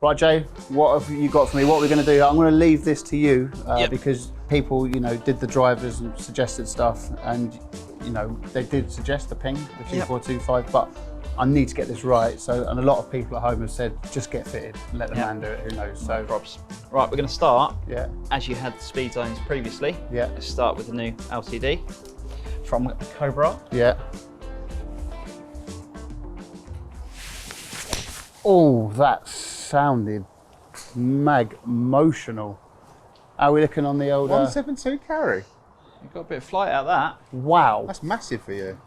Right, Jay, what have you got for me? What are we going to do? I'm going to leave this to you Yep. because people, you know, did the drivers and suggested stuff, and you know, they did suggest the Ping, the 2425, but I need to get this right. So, and a lot of people at home have said, just get fitted, let the man do it. Who knows? So, Robs. Right, we're going to start. As you had the speed zones previously. Yeah. Let's start with the new LTD from Cobra. Yeah. Oh, that sounded emotional. How are we looking on the old 172 carry? You've got a bit of flight out of that. Wow. That's massive for you.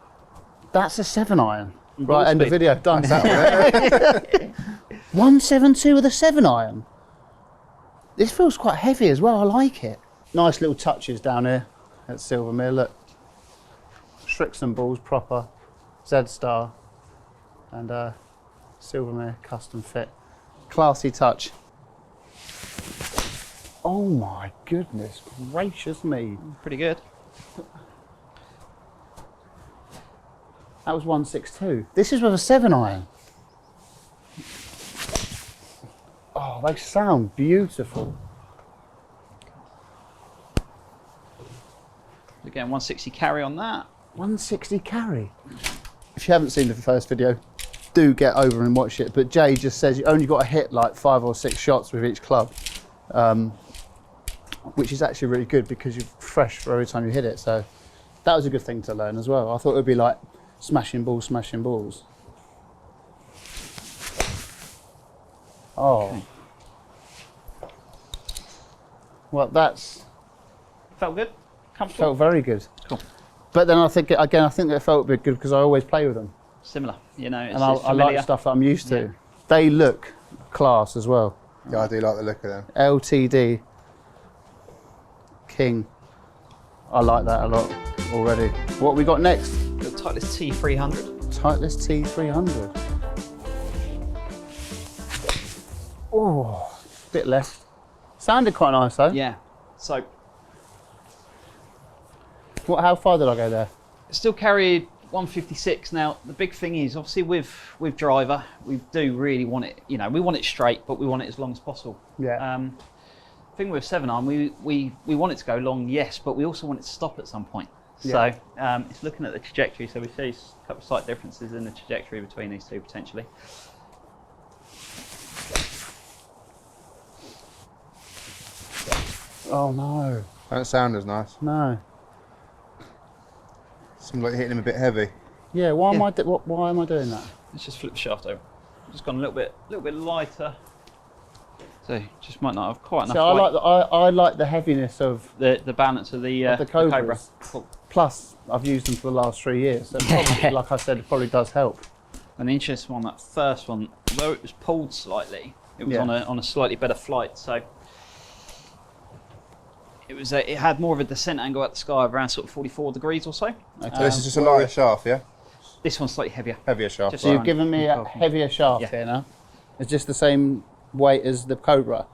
That's a 7-iron. Ball Right, end of speed. video, done. That 172 with a 7-iron. This feels quite heavy as well, I like it. Nice little touches down here at Silvermere, look. Strixon balls, proper, Z-Star, and Silvermere custom fit. Classy touch. Oh my goodness gracious me. Pretty good. That was 162. This is with a 7-iron. Oh, they sound beautiful. Again, 160 carry on that. 160 carry. If you haven't seen the first video, do get over and watch it. But Jay just says you only got to hit like 5 or 6 shots with each club, which is actually really good because you're fresh for every time you hit it. So that was a good thing to learn as well. I thought it would be like smashing balls, smashing balls. Oh. Okay. Well, that's Felt good? Comfortable? felt very good. Cool. But then I think it felt a bit good because I always play with them. Similar, you know, it's, And it's I familiar. like stuff that I'm used to. Yeah. They look class as well. Yeah, I do like the look of them. LTD King. I like that a lot already. What we got next? The Titleist T300. Titleist T300. Oh, bit left. Sounded quite nice though. Yeah, so How far did I go there? still carried 156. Now the big thing is obviously with driver, we do really want it, you know, we want it straight, but we want it as long as possible. Yeah. Thing with 7-iron, we want it to go long, yes, but we also want it to stop at some point. Yeah. So it's looking at the trajectory, so we see a couple of slight differences in the trajectory between these two potentially. Oh no. Don't sound as nice. No. Seems like hitting them a bit heavy. Yeah. Why Yeah. why am I doing that? Let's just flip the shaft over. Just gone a little bit lighter. So just might not have quite enough So weight. I like the heaviness of the balance of the Cobras. Cobra. Cool. Plus, I've used them for the last 3 years, so probably, like I said, it probably does help. And the interesting one, that first one, although it was pulled slightly, it was Yeah. on a slightly better flight. So it had more of a descent angle at the sky of around sort of 44 degrees or so. Okay. So this is just a lighter shaft, yeah? This one's slightly heavier. Heavier shaft. Just So right. you've given me a heavier shaft Yeah. here now. It's just the same weight as the Cobra.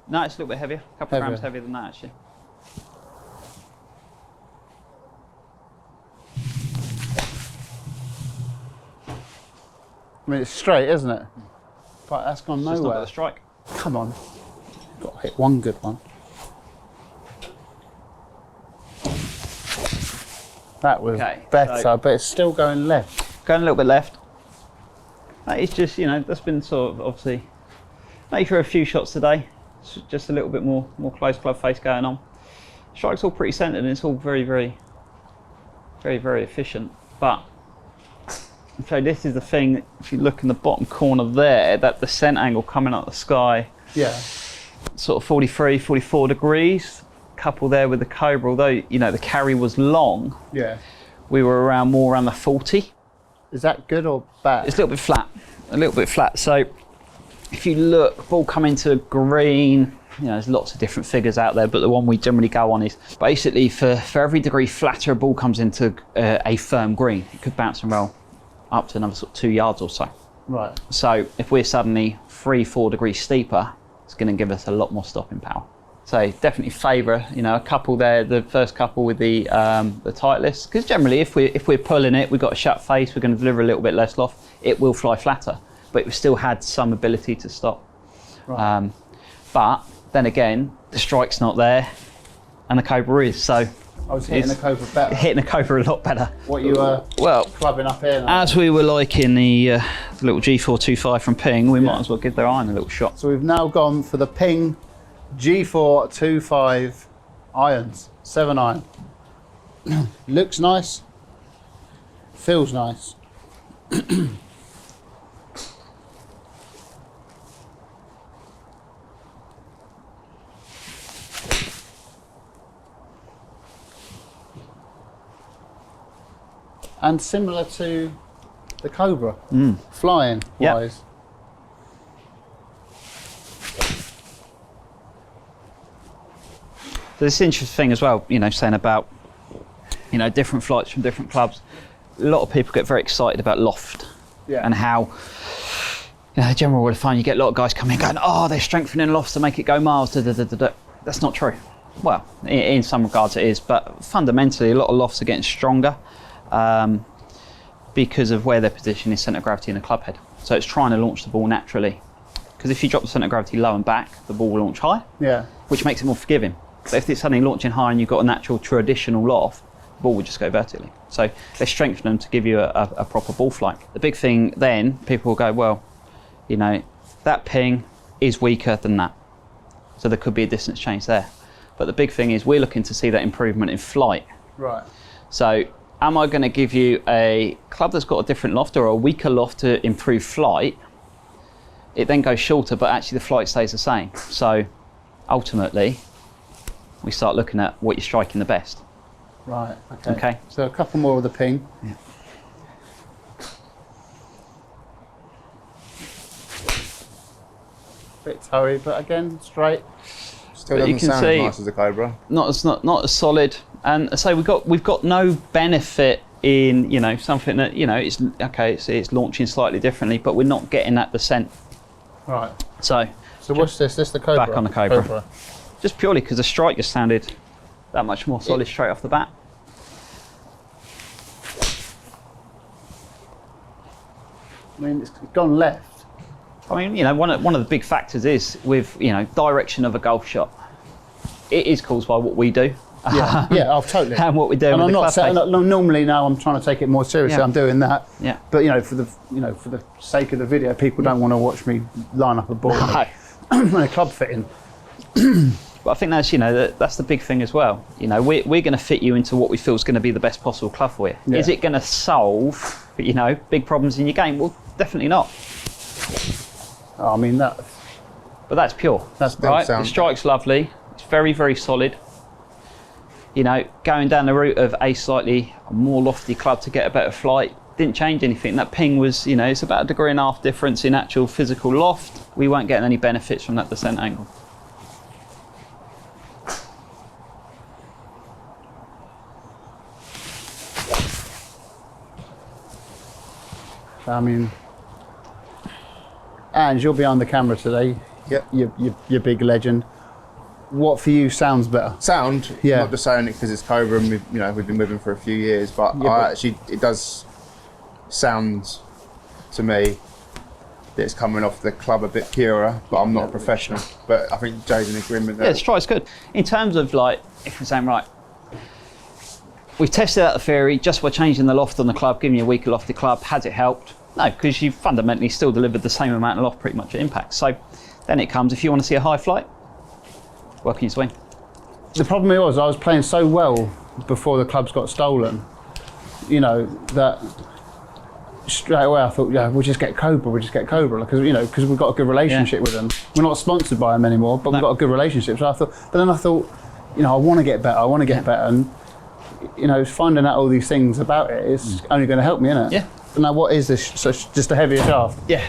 No, it's a little bit heavier. A couple of Heavier. grams heavier than that actually. I mean, it's straight, isn't it? But that's gone It's just not got nowhere. the strike. Come on. Got to hit one good one. That was Okay, better, so- but it's still going left. Going a little bit left. That is just, you know, that's been sort of obviously made for a few shots today. It's just a little bit more close club face going on. Strike's all pretty centered and it's all very efficient. But so this is the thing, if you look in the bottom corner there, that descent angle coming up the sky, Yeah. sort of 43, 44 degrees. Couple there with the Cobra, although, you know, the carry was long, Yeah. we were more around the 40. Is that good or bad? It's a little bit flat. So if you look, ball coming to green, you know, there's lots of different figures out there, but the one we generally go on is basically for every degree flatter a ball comes into a firm green, it could bounce and roll up to another sort of 2 yards or so. Right. So if we're suddenly 3-4 degrees steeper, it's going to give us a lot more stopping power. So definitely favour, you know, a couple there, the first couple with the Titleist, because generally if we're pulling it, we've got a shut face, we're going to deliver a little bit less loft, it will fly flatter, but it still had some ability to stop. Right. But then again, the strike's not there, and the Cobra is. So I was hitting the Cobra better. hitting the Cobra a lot better. What you were Well, clubbing up here now. as we were liking the little G425 from Ping, we might as well give their iron a little shot. So we've now gone for the Ping G425 irons, 7 iron. Looks nice, feels nice. And similar to the Cobra, flying wise. So this interesting thing as well, you know, saying about, you know, different flights from different clubs. A lot of people get very excited about loft and how, you know, general rule of thumb, you get a lot of guys coming going, oh, they're strengthening lofts to make it go miles. That's not true. Well, in some regards it is, but fundamentally a lot of lofts are getting stronger because of where their position is centre of gravity in the club head. So it's trying to launch the ball naturally. Because if you drop the centre of gravity low and back, the ball will launch high, which makes it more forgiving. But if it's suddenly launching high and you've got a natural traditional loft, the ball would just go vertically. So they strengthen them to give you a proper ball flight. The big thing then, people will go, well, you know, that Ping is weaker than that. So there could be a distance change there. But the big thing is we're looking to see that improvement in flight. Right. So am I going to give you a club that's got a different loft or a weaker loft to improve flight? It then goes shorter, but actually the flight stays the same. So ultimately, we start looking at what you're striking the best. Right, okay. Okay. So a couple more of the Ping. Yeah. Bit toey, but again, straight. Still But you doesn't can sound as see- nice as a Cobra. Not as solid. And so we've got no benefit in, you know, something that, you know, it's okay, it's launching slightly differently, but we're not getting that descent. Right. So what's this? This the Cobra? Back on the Cobra. Just purely because the strike just sounded that much more solid straight off the bat. I mean, it's gone left. I mean, you know, one of the big factors is with, you know, direction of a golf shot. It is caused by what we do. Yeah, yeah, totally. And what we do. And with I'm the not club saying face. normally now I'm trying to take it more seriously. Yeah. I'm doing that. Yeah. But you know, for the sake of the video, people don't want to watch me line up a ball No. and a club fitting. But I think that's, you know, that's the big thing as well. You know, we're going to fit you into what we feel is going to be the best possible club for you. Yeah. Is it going to solve, you know, big problems in your game? Well, definitely not. Oh, I mean that. But that's pure. That's right. The strike's lovely. It's very, very solid. You know, going down the route of a slightly more lofty club to get a better flight didn't change anything. That Ping was, you know, it's about 1.5 degrees difference in actual physical loft. We weren't getting any benefits from that descent angle. I mean, and you'll be on the camera today. Yep. You're big legend. What for you sounds better? Sound, Yeah. not just saying it because it's Cobra and we've been with him for a few years, but it does sound to me that it's coming off the club a bit purer, but I'm not a professional. But I think Jay's in agreement there. Yeah, the strike's good. In terms of, like, if we're saying, right, we've tested out the theory just by changing the loft on the club, giving you a weaker lofted club, has it helped? No, because you've fundamentally still delivered the same amount of loft pretty much at impact. So then it comes, if you want to see a high flight, work in your swing. The problem was I was playing so well before the clubs got stolen, you know, that straight away I thought, yeah, we'll just get Cobra, because we've got a good relationship with them. We're not sponsored by them anymore, but we've got a good relationship. So then I thought, you know, I want to get better, and you know, finding out all these things about it is only going to help me, isn't it? Yeah. But now what is this? So it's just a heavier shaft? Yeah.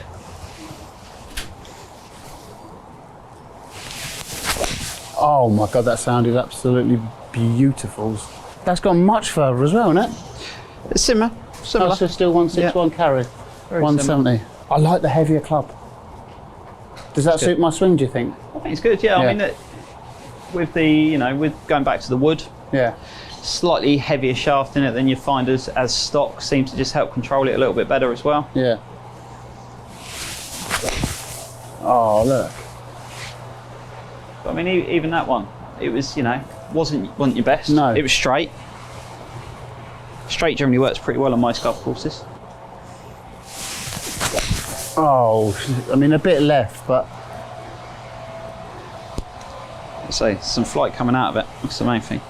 Oh my God, that sounded absolutely beautiful. That's gone much further as well, isn't it? It's similar. That's just still 161 carry, Very 170. I like the heavier club. Does that suit my swing, do you think? I think it's good, yeah. I mean, with the, you know, with going back to the wood, Yeah. slightly heavier shaft in it than you find as stock seems to just help control it a little bit better as well. Yeah. Oh, look. But, I mean, even that one, it was, you know, wasn't your best. No. It was straight. Straight generally works pretty well on my sculpt courses. Oh, I mean, a bit left, but So some flight coming out of it. That's the main thing.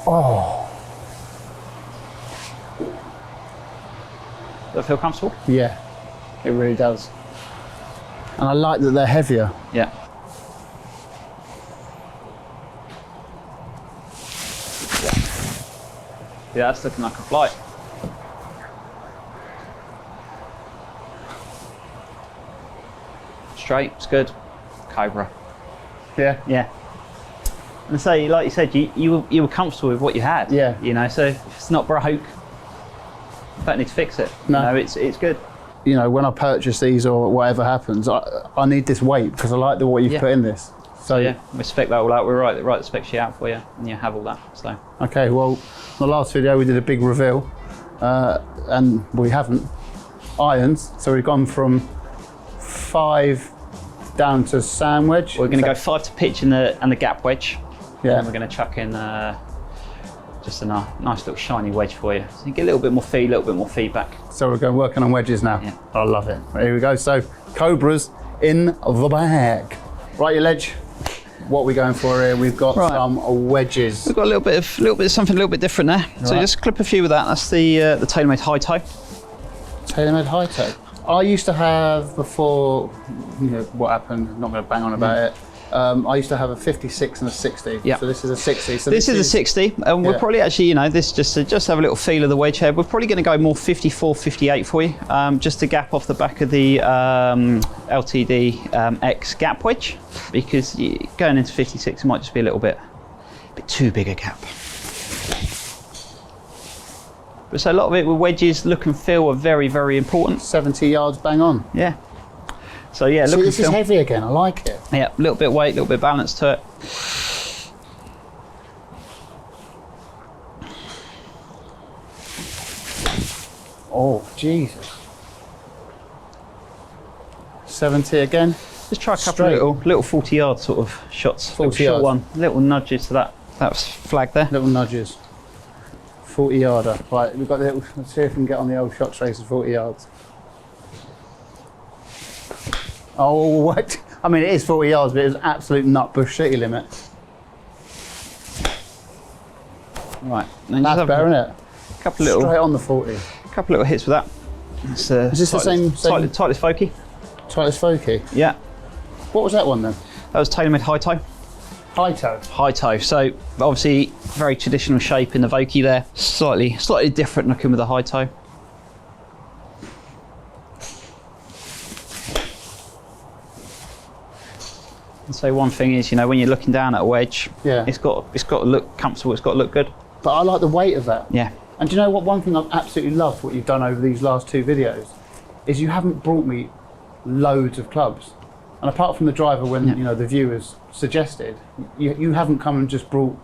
oh, Does that feel comfortable? yeah, it really does. And I like that they're heavier. Yeah. Yeah, that's looking like a flight. Straight, it's good. Cobra. Yeah. Yeah. And so, like you said, you were comfortable with what you had. Yeah. You know, so if it's not broke, you don't need to fix it. No. You know, it's good. You know, when I purchase these or whatever happens, I need this weight because I like what you've Yeah. put in this. So Yeah, we spec that all out. We're right the spec sheet out for you, and you have all that. So okay, well, the last video we did a big reveal, and we haven't irons. So we've gone from 5 down to sand wedge. we're going to go 5 to pitch and the gap wedge. Yeah. And we're going to chuck in just a nice little shiny wedge for you. So you get a little bit more feed, a little bit more feedback. So we're going working on wedges now. Yeah. I love it. Here we go. So Cobras in the bag. Right, your ledge. What are we going for here? We've got Right. some wedges. We've got a little bit of something a little bit different there. So Right. just clip a few with that. That's the TaylorMade high toe. TaylorMade high toe. I used to have, before, you know, what happened, I'm not going to bang on about it. I used to have a 56 and a 60. Yeah. So this is a 60. So This is a 60, and we're Yeah. probably actually, you know, this just have a little feel of the wedge head. We're probably going to go more 54, 58 for you, just to gap off the back of the LTD X gap wedge, because going into 56 it might just be a bit too big a gap. But so a lot of it with wedges, look and feel are very, very important. 70 yards bang on. Yeah. So yeah, See, look and this is feel. heavy again. I like it. Yeah, a little bit of weight, a little bit of balance to it. Oh, Jesus. 70 again. Just try a couple Straight. of little 40-yard sort of shots. 40 little short yards. one, little nudges to that flag there. Little nudges. 40 yarder. Right, we've got the little, let's see if we can get on the old shot traces 40 yards. Oh, what? I mean, it is 40 yards, but it was absolute nutbush city limit. Right, then That's just have better, isn't it? a couple little Straight on the 40. hits with that. It's, Is this the same- Titleist Fokey? Titleist Fokey. Yeah, What was that one then? that was TaylorMade high toe. High toe. High toe. So obviously very traditional shape in the Vokey there. Slightly different looking with the high toe. And so one thing is, you know, when you're looking down at a wedge, Yeah. it's got to look comfortable. It's got to look good. But I like the weight of that. Yeah. And do you know what? One thing I've absolutely loved what you've done over these last 2 videos is you haven't brought me loads of clubs. And apart from the driver, when you know the viewers suggested, you haven't come and just brought,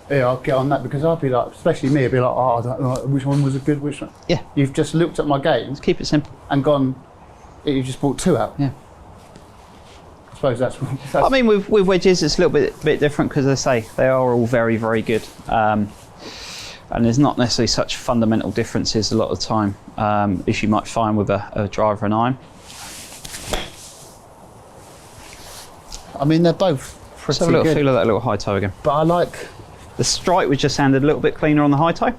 yeah, I'll get on that, because I'll be like, especially me, I'd be like, oh, I don't know which one was a good, which one. Yeah. You've just looked at my games Let's keep it simple. and gone, you just brought 2 out. Yeah. I suppose that's I mean, with wedges, it's a little bit different because, as I say, they are all very, very good. And there's not necessarily such fundamental differences a lot of the time, as you might find with a driver and iron. I mean, they're both pretty Let's have a little good. feel of that little high toe again. But I like, The strike was just sounded a little bit cleaner on the high toe.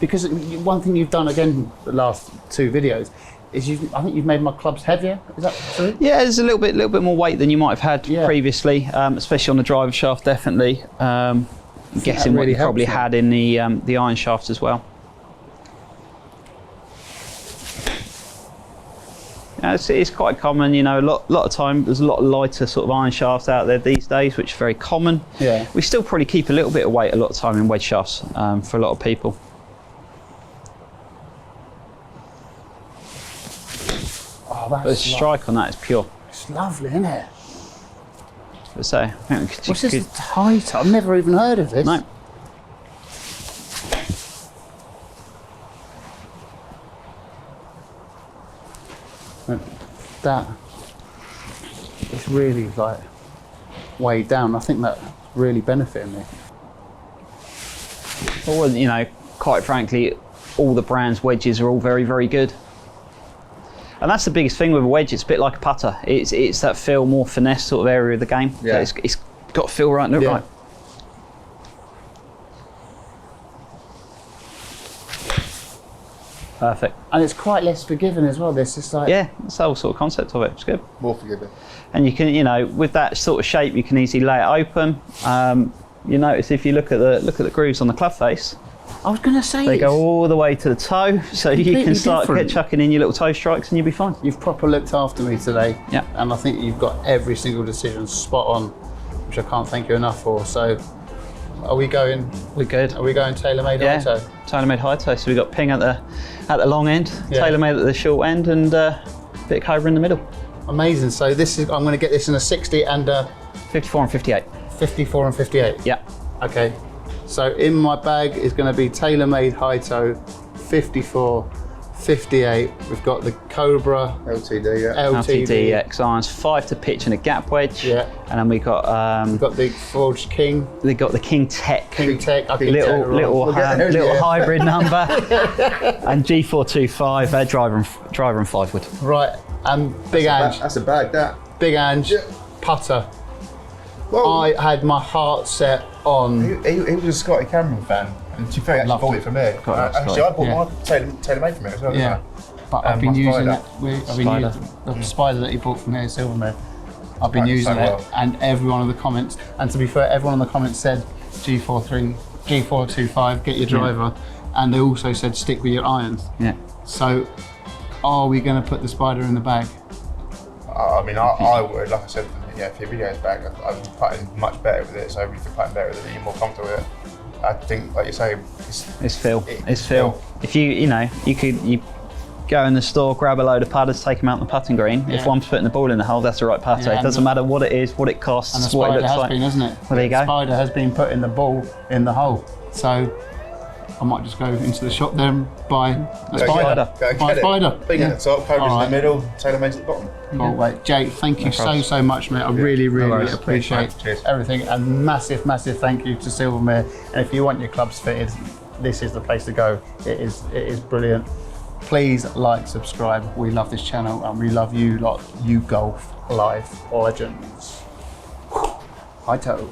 because one thing you've done again the last 2 videos is I think you've made my clubs heavier. Is that true? Yeah, there's a little bit more weight than you might have had Yeah. previously, especially on the driver shaft. Definitely. I'm guessing that what really you probably helps, had in the iron shaft as well. Yeah, it's quite common, you know. A lot of time there's a lot of lighter sort of iron shafts out there these days, which is very common. Yeah. We still probably keep a little bit of weight a lot of time in wedge shafts for a lot of people. Oh, But the that's strike on that is pure. it's lovely, isn't it? So I think we could, What's this tight? I've never even heard of this. No. And that is really like weighed down. I think that really benefited me. Well, you know, quite frankly, all the brands wedges are all very, very good. And that's the biggest thing with a wedge. It's a bit like a putter. It's that feel, more finesse sort of area of the game. Yeah. So it's got to feel right and look right. Perfect. And it's quite less forgiving as well. This is like, Yeah, that's the whole sort of concept of it. It's good. More forgiving. And you can, you know, with that sort of shape, you can easily lay it open. You notice if you look at the grooves on the club face, I was going to say they go all the way to the toe, so you completely can start different. chucking in your little toe strikes and you'll be fine. You've proper looked after me today. Yeah. And I think you've got every single decision spot on, which I can't thank you enough for. So are we going We're good. tailor-made Yeah, auto? tailor-made high toe. So we've got ping at the long end, Yeah. tailor-made at the short end, and bit of Cobra in the middle. Amazing. So this is, I'm going to get this in a 60 and a 54 and 58. 54 and 58. Yeah. Okay. So in my bag is going to be tailor-made high toe, 54, 58. We've got the Cobra LTD, yeah. LTD. X irons, 5 to pitch and a gap wedge. Yeah. And then we got We've got the Forged King, they got the King Tech. King Tech. I keep saying it Little wrong. little We'll get there, little yeah. hybrid number. And G425 driver and 5 wood. Right. And Big Ange. That's a bag, that. Big Ange. Putter. Well, I had my heart set on. he was a Scotty Cameron fan, and to be fair, he actually Loved bought it. it for me. Got it, Actually, I bought Yeah. mine tailor-made for me as well. Yeah. But I've been my using spider. it. I've been Spider. using the spider that he bought from here, Silvermere. I've been Right, using so it, well. and every one of the comments. And to be fair, everyone in the comments said G425, get your driver, and they also said stick with your irons. Yeah. So, are we going to put the spider in the bag? I mean, I would, like I said, yeah, for your videos back, I'm putting much better with it. So if you're putting better with it, you're more comfortable with it. I think, like you say, It's Phil. It's Phil. Phil. If you go in the store, grab a load of putters, take them out on the putting green. If Yeah. one's putting the ball in the hole, that's the right putter. Yeah, it doesn't matter what it is, what it costs, And the what it spider looks has like. been, hasn't it? Well, there you The go. spider has been putting the ball in the hole. So, I might just go into the shop there and buy a spider. Go and Buy a get spider. it. Big at the top, Cobra's All in the middle, tailor-made to the bottom. Cool, mate. Jake, thank you so much, mate. I really worries. appreciate Cheers. everything. And massive thank you to Silvermere. And if you want your clubs fitted, this is the place to go. It is brilliant. Please like, subscribe. We love this channel and we love you lot, you golf life legends. High toe.